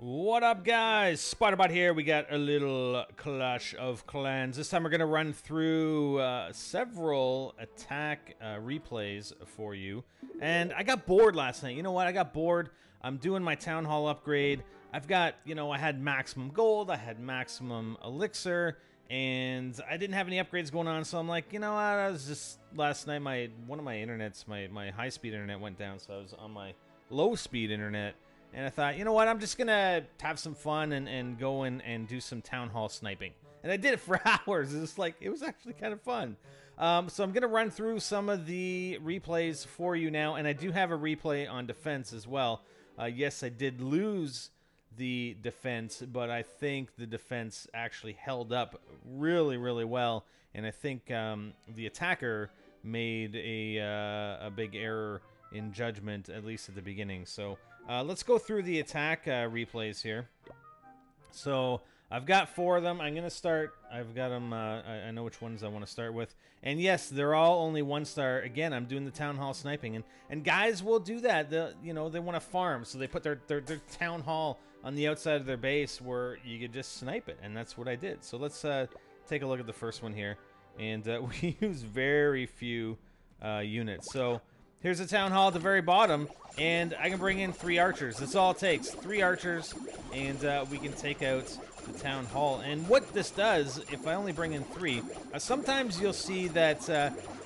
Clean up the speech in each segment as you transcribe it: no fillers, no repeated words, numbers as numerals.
What up, guys? Spiderbot here. We got a little Clash of Clans. This time we're going to run through several attack replays for you. And I got bored last night. You know what? I got bored. I'm doing my Townhall upgrade. I've got, I had maximum gold. I had maximum elixir. And I didn't have any upgrades going on. So I'm like, you know what? I was just, last night, one of my internets, my high-speed internet went down. So I was on my low-speed internet. And I thought, you know what, I'm just going to have some fun and go in and do some Town Hall sniping. And I did it for hours. It was actually kind of fun. So I'm going to run through some of the replays for you now. And I do have a replay on defense as well. Yes, I did lose the defense, but I think the defense actually held up really, really well. And I think the attacker made a big error in judgment, at least at the beginning. So let's go through the attack replays here. So I've got 4 of them. I'm going to start. I've got them. I know which ones I want to start with. And yes, they're all only 1-star. Again, I'm doing the Town Hall sniping. And guys will do that. They want to farm. So they put their Town Hall on the outside of their base where you could just snipe it. And that's what I did. So let's take a look at the first one here. And we use very few units. So here's the Town Hall at the very bottom, and I can bring in 3 archers. That's all it takes. 3 archers, and we can take out the Town Hall. And what this does, if I only bring in 3, sometimes you'll see that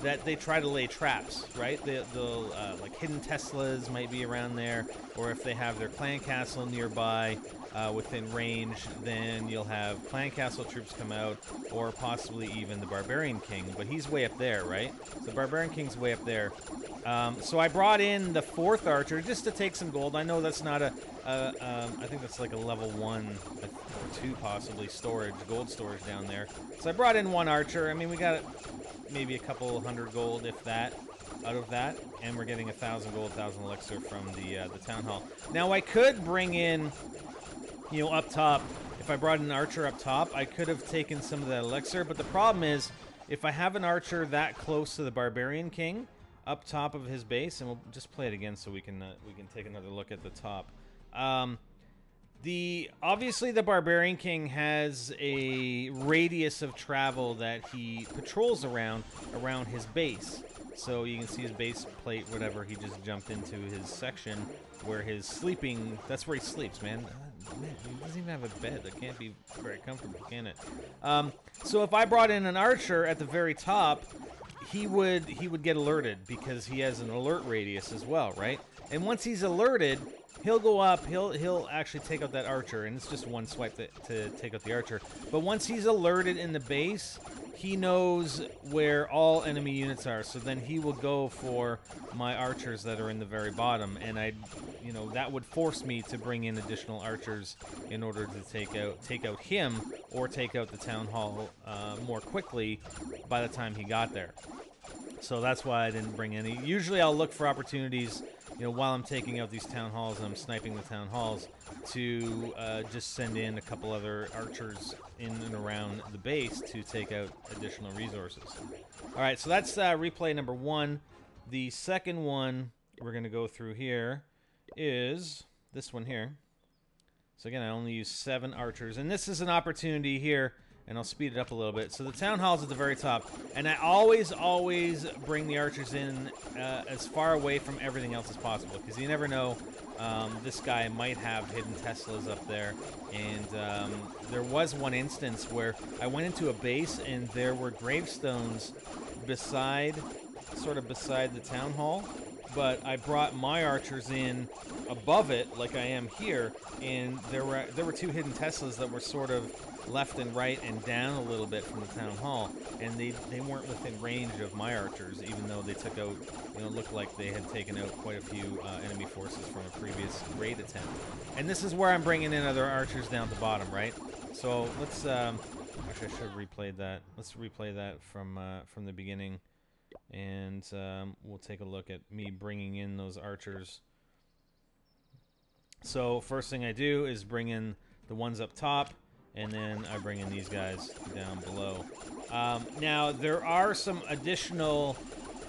that they try to lay traps, right? They'll like hidden Teslas might be around there, or if they have their clan castle nearby within range, then you'll have clan castle troops come out, or possibly even the Barbarian King. But he's way up there, right? So the Barbarian King's way up there. So I brought in the 4th archer just to take some gold. I know that's not I think that's like a level 1 or 2 possibly gold storage down there. So I brought in 1 archer. I mean, we got maybe a couple hundred gold, if that, out of that. And we're getting 1,000 gold, 1,000 elixir from the Town Hall. Now I could bring in, up top, if I brought an archer up top, I could have taken some of that elixir. But the problem is, if I have an archer that close to the Barbarian King, up top of his base, and we'll just play it again so we can take another look at the top. Obviously the Barbarian King has a radius of travel that he patrols around his base. So you can see his base plate, whatever. He just jumped into his section where his sleeping. That's where he sleeps, man. Man, he doesn't even have a bed. That can't be very comfortable, can it? So if I brought in an archer at the very top, he would get alerted because he has an alert radius as well, right? And once he's alerted, he'll go up, he'll actually take out that archer, and it's just 1 swipe to take out the archer. But once he's alerted in the base, he knows where all enemy units are, so then he will go for my archers that are in the very bottom, and that would force me to bring in additional archers in order to take out him or take out the Town Hall more quickly by the time he got there. So that's why I didn't bring any. Usually I'll look for opportunities, while I'm taking out these Town Halls and I'm sniping the Town Halls, to just send in a couple other archers in and around the base to take out additional resources. All right, so that's replay number 1. The second one we're going to go through here is this one here. So again, I only use 7 archers, and this is an opportunity here. And I'll speed it up a little bit. So the Town Hall's at the very top. And I always bring the archers in as far away from everything else as possible. Because you never know, this guy might have hidden Teslas up there. And there was one instance where I went into a base and there were gravestones sort of beside the Town Hall. But I brought my archers in above it, like I am here, and there were 2 hidden Teslas that were sort of left and right and down a little bit from the Town Hall, and they weren't within range of my archers, even though they took out, looked like they had taken out quite a few enemy forces from a previous raid attempt. And this is where I'm bringing in other archers down at the bottom, right? So let's actually I should have replayed that. Let's replay that from the beginning. And we'll take a look at me bringing in those archers. So first thing I do is bring in the ones up top, and then I bring in these guys down below. Now, there are some additional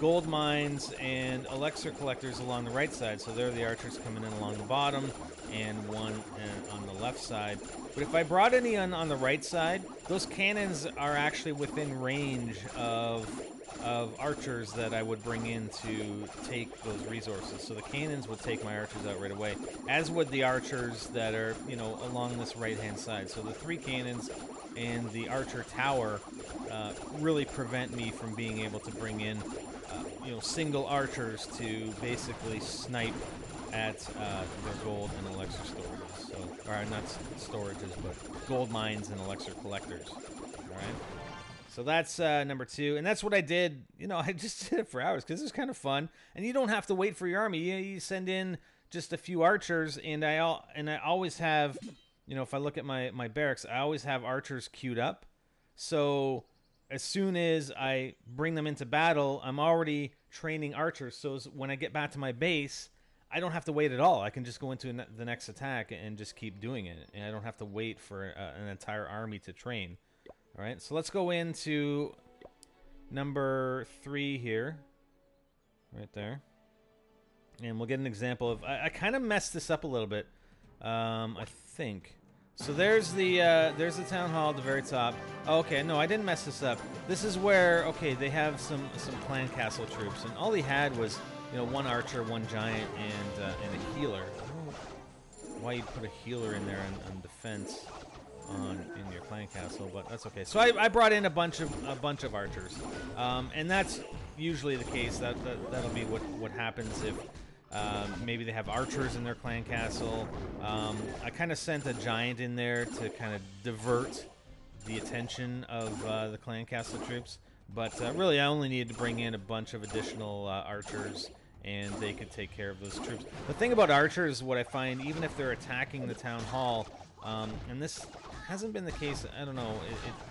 gold mines and elixir collectors along the right side. So there are the archers coming in along the bottom, and one on the left side. But if I brought any on the right side, those cannons are actually within range of archers that I would bring in to take those resources. So the cannons would take my archers out right away, as would the archers that are, you know, along this right-hand side. So the 3 cannons and the archer tower really prevent me from being able to bring in, you know, single archers to basically snipe at their gold and elixir storages. So, or not storages, but gold mines and elixir collectors. All right. So that's number 2, and that's what I did. You know, I just did it for hours because it's kind of fun, and you don't have to wait for your army. You send in just a few archers, and I always have, you know, if I look at my barracks, I always have archers queued up. So as soon as I bring them into battle, I'm already training archers. So when I get back to my base, I don't have to wait at all. I can just go into the next attack and just keep doing it, and I don't have to wait for an entire army to train. All right, so let's go into number 3 here, right there, and we'll get an example of. I kind of messed this up a little bit, I think. So there's the town hall at the very top. Oh, okay, no, I didn't mess this up. This is where, okay, they have some clan castle troops, and all he had was, you know, 1 archer, 1 giant, and a healer. I don't know why you'd put a healer in there on defense in your clan castle, but that's okay. So I brought in a bunch of archers, and that's usually the case. That'll be what happens if maybe they have archers in their clan castle. I kind of sent a giant in there to kind of divert the attention of the clan castle troops, but really I only needed to bring in a bunch of additional archers, and they could take care of those troops. The thing about archers, what I find, even if they're attacking the town hall, and this hasn't been the case, I don't know,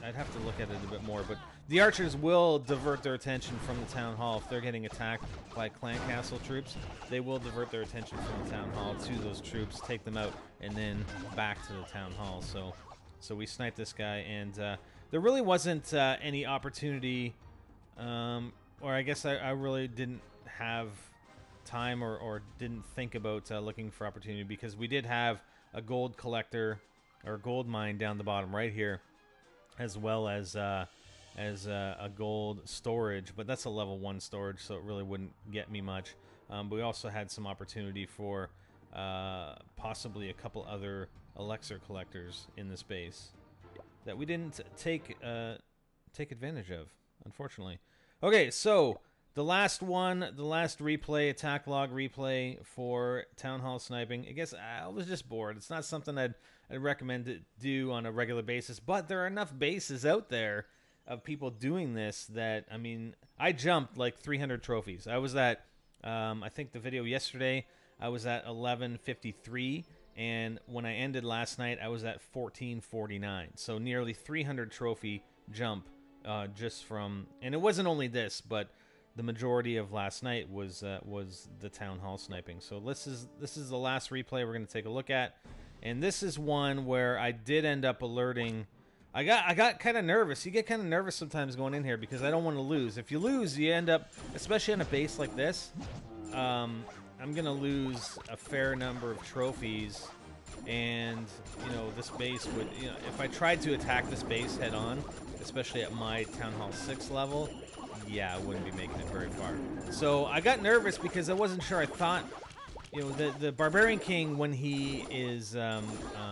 I'd have to look at it a bit more, but the archers will divert their attention from the town hall. If they're getting attacked by clan castle troops, they will divert their attention from the town hall to those troops, take them out, and then back to the town hall. So we sniped this guy, and there really wasn't any opportunity, or I guess I really didn't have time or didn't think about looking for opportunity, because we did have a gold collector or gold mine down the bottom right here, as well as a gold storage, but that's a level 1 storage, so it really wouldn't get me much. But we also had some opportunity for possibly a couple other elixir collectors in this base that we didn't take advantage of, unfortunately. Okay, so the last one, the last replay, attack log replay for Town Hall sniping. I guess I was just bored. It's not something I'd recommend to do on a regular basis, but there are enough bases out there of people doing this that, I mean, I jumped like 300 trophies. I was at, I think the video yesterday, I was at 1153, and when I ended last night, I was at 1449. So nearly 300 trophy jump just from, and it wasn't only this, but the majority of last night was the Town Hall sniping. So this is the last replay we're going to take a look at, and this is one where I did end up alerting. I got kind of nervous. You get kind of nervous sometimes going in here because I don't want to lose. If you lose, you end up, especially on a base like this, I'm going to lose a fair number of trophies, and you know, this base would, you know, if I tried to attack this base head on, especially at my Town Hall 6 level, yeah, I wouldn't be making it very far. So I got nervous because I wasn't sure. I thought, you know, the Barbarian King, when he is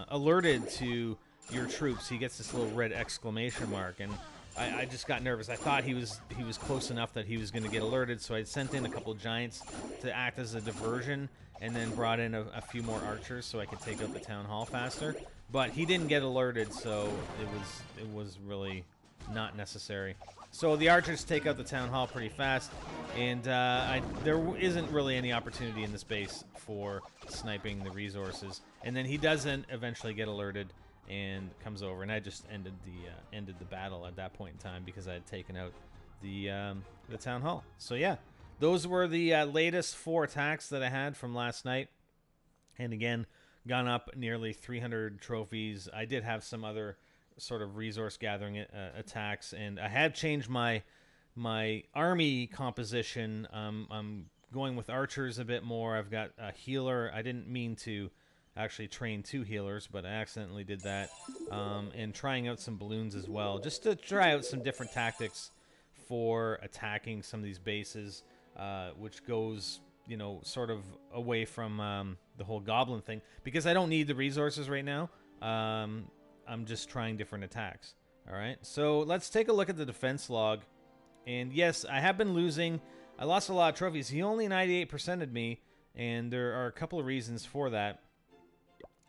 alerted to your troops, he gets this little red exclamation mark, and I just got nervous. I thought he was close enough that he was going to get alerted, so I sent in a couple giants to act as a diversion, and then brought in a few more archers so I could take out the Town Hall faster. But he didn't get alerted, so it was really not necessary. So the archers take out the Town Hall pretty fast, and there isn't really any opportunity in this base for sniping the resources. And then he doesn't eventually get alerted and comes over, and I just ended the battle at that point in time because I had taken out the Town Hall. So yeah, those were the latest 4 attacks that I had from last night, and again, gone up nearly 300 trophies. I did have some other sort of resource gathering attacks, and I had changed my army composition. I'm going with archers a bit more. I've got a healer. I didn't mean to actually train 2 healers, but I accidentally did that. And trying out some balloons as well, just to try out some different tactics for attacking some of these bases, which goes, you know, sort of away from the whole goblin thing, because I don't need the resources right now. I'm just trying different attacks. All right, so let's take a look at the defense log. And yes, I have been losing. I lost a lot of trophies. He only 98%ed me, and there are a couple of reasons for that.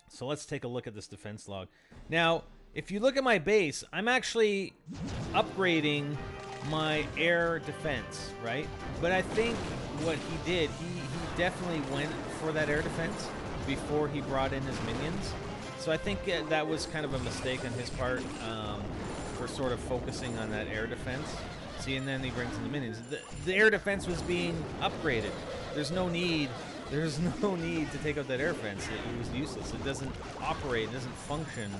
So let's take a look at this defense log. Now, if you look at my base, I'm actually upgrading my air defense, right? But I think what he did, he definitely went for that air defense before he brought in his minions. So I think that was kind of a mistake on his part, for sort of focusing on that air defense. See, and then he brings in the minions. The air defense was being upgraded. There's no need to take out that air defense. It was useless. It doesn't operate, it doesn't function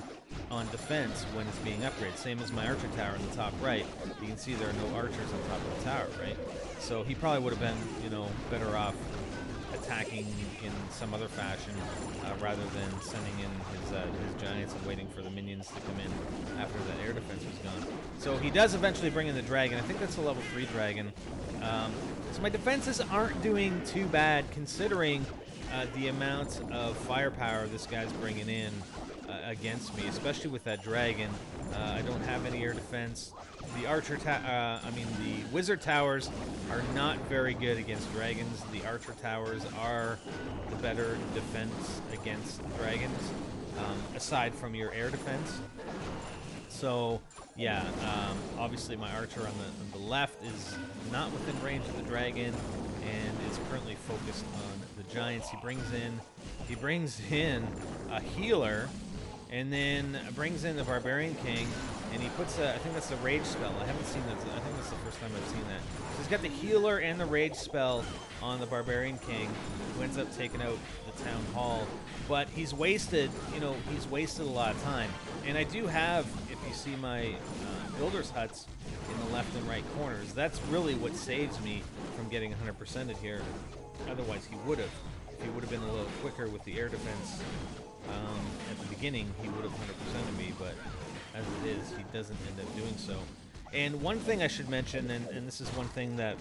on defense when it's being upgraded. Same as my archer tower in the top right. You can see there are no archers on top of the tower, right? So he probably would have been, you know, better off attacking in some other fashion, rather than sending in his giants and waiting for the minions to come in after that air defense was gone. So he does eventually bring in the dragon. I think that's a level 3 dragon. So my defenses aren't doing too bad, considering the amount of firepower this guy's bringing in against me, especially with that dragon. I don't have any air defense. The the wizard towers are not very good against dragons. The archer towers are the better defense against dragons, aside from your air defense. So yeah, obviously my archer on the left is not within range of the dragon, and is currently focused on the giants. He brings in a healer, and then brings in the Barbarian King, and he puts I think that's the rage spell. I haven't seen that. I think that's the first time I've seen that. So he's got the healer and the rage spell on the Barbarian King, who ends up taking out the Town Hall. But he's wasted, you know, he's wasted a lot of time. And I do have, if you see my builder's huts in the left and right corners, that's really what saves me from getting 100%ed here. Otherwise he would have. If he would have been a little quicker with the air defense at the beginning, he would have 100%ed me, but as it is, he doesn't end up doing so. And one thing I should mention, and this is one thing that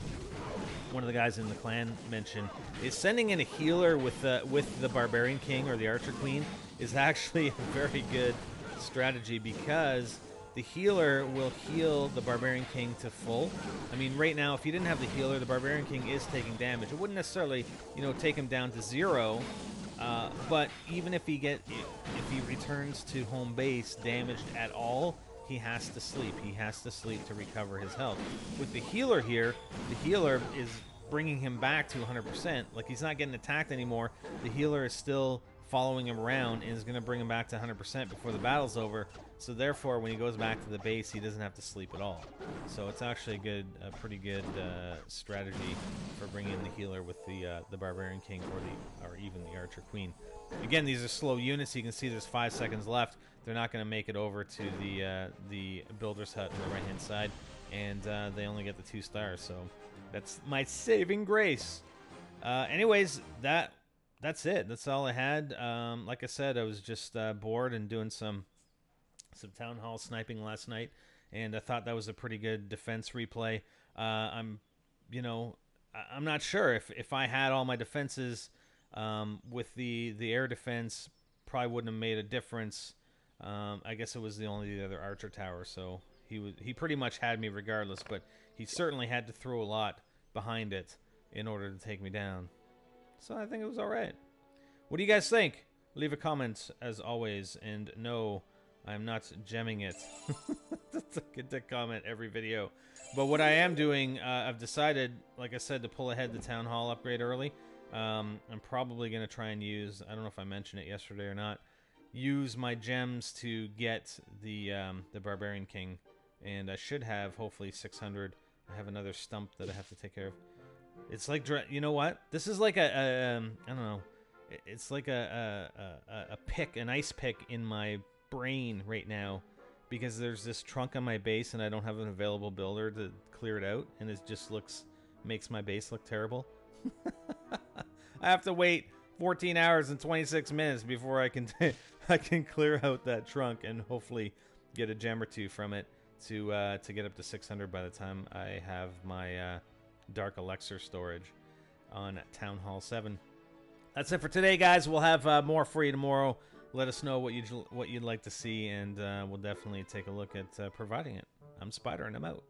one of the guys in the clan mentioned, is sending in a healer with the Barbarian King or the Archer Queen is actually a very good strategy, because the healer will heal the Barbarian King to full. I mean, right now, if you didn't have the healer, the Barbarian King is taking damage. It wouldn't necessarily, you know, take him down to 0, but even if he returns to home base damaged at all, he has to sleep. He has to sleep to recover his health. With the healer here, the healer is bringing him back to 100%. Like, he's not getting attacked anymore. The healer is still following him around and is going to bring him back to 100% before the battle's over. So therefore, when he goes back to the base, he doesn't have to sleep at all. So it's actually a pretty good strategy for bringing in the healer with the Barbarian King or even the Archer Queen. Again, these are slow units. You can see there's 5 seconds left. They're not going to make it over to the builder's hut on the right-hand side, and they only get the 2 stars. So that's my saving grace. Anyways, that's it. That's all I had. Like I said, I was just bored and doing some Townhall sniping last night, and I thought that was a pretty good defense replay. I'm not sure if I had all my defenses with the air defense, probably wouldn't have made a difference. I guess it was the other archer tower, so he pretty much had me regardless, but he certainly had to throw a lot behind it in order to take me down. So I think it was all right. What do you guys think? Leave a comment as always, and no, I'm not gemming it. That's a good comment every video. But what I am doing, I've decided, like I said, to pull ahead the Town Hall upgrade early. I'm probably going to try and use, I don't know if I mentioned it yesterday or not, use my gems to get the Barbarian King. And I should have, hopefully, 600. I have another stump that I have to take care of. It's like, you know what? This is like I don't know. It's like a pick, an ice pick in my brain right now, because there's this trunk on my base and I don't have an available builder to clear it out, and it just makes my base look terrible. I have to wait 14 hours and 26 minutes before I can I can clear out that trunk and hopefully get a gem or two from it to get up to 600 by the time I have my Dark Elixir storage on Townhall 7. That's it for today, guys. We'll have more for you tomorrow. Let us know what you'd like to see, and we'll definitely take a look at providing it. I'm Spider, and I'm out.